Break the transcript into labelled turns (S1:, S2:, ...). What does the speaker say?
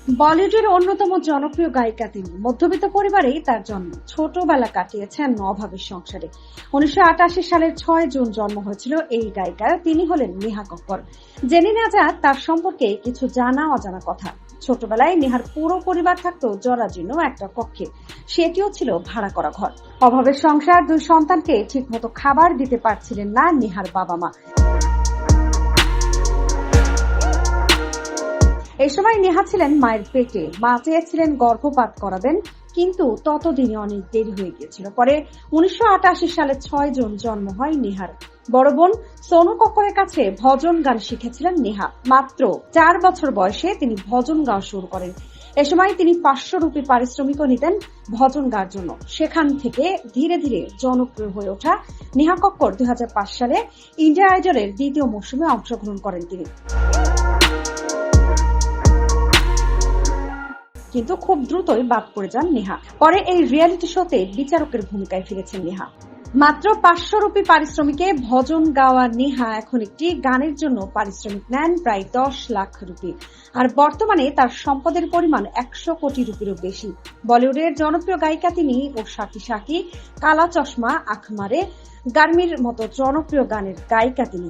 S1: বলিউডের অন্যতম জনপ্রিয় গায়িকা তিনি। মধ্যবিত্ত পরিবারেই তার জন্ম। ছোটবেলা কাটিয়েছেন অভাবের সংসারে। 1988 সালের 6 জুন জন্ম হয়েছিল এই গায়িকার। তিনি হলেন নেহা কক্কর। জেনে নেওয়া যাক তার সম্পর্কে কিছু জানা অজানা কথা। ছোটবেলায় নেহার পুরো পরিবার থাকতো জরাজীর্ণ একটা কক্ষে। সেটিও ছিল ভাড়া করা ঘর। অভাবের সংসার, 2 সন্তানকে ঠিকমতো খাবার দিতে পারছিলেন না নেহার বাবা মা। এই সময় নেহা ছিলেন মায়ের পেটে। মা চেয়েছিলেন গর্ভপাত করাবেন, কিন্তু ততদিনে অনেক দেরি হয়ে গিয়েছিল। পরে 1988 সালের 6 জুন জন্ম হয় নেহার। বড় বোন সোনু কক্করের কাছে ভজন গান শিখেছিলেন নেহা। মাত্র 4 বছর বয়সে তিনি ভজন গাওয়া শুরু করেন। এ সময় তিনি 500 রুপি পারিশ্রমিকও নিতেন ভজন গাওয়ার জন্য। সেখান থেকে ধীরে ধীরে জনপ্রিয় হয়ে ওঠা নেহা কক্কর 2005 সালে ইন্ডিয়া আইডলের 2য় মৌসুমে অংশগ্রহণ করেন তিনি। কিন্তু খুব দ্রুতই বাদ পড়ে যান নেহা। পরে এই রিয়েলিটি শোতে বিচারকের ভূমিকায় ফিরেছেন নেহা। মাত্র 500 রুপি পারিশ্রমিকে ভজন গাওয়া নেহা এখন একটি গানের জন্য পারিশ্রমিক নেন প্রায় 10 লাখ রুপি। আর বর্তমানে তার সম্পদের পরিমাণ 100 কোটি রুপিরও বেশি। বলিউডের জনপ্রিয় গায়িকা তিনি ও সাকি সাকি, কালা চশমা, আখ মারে, গার্মির মতো জনপ্রিয় গানের গায়িকা তিনি।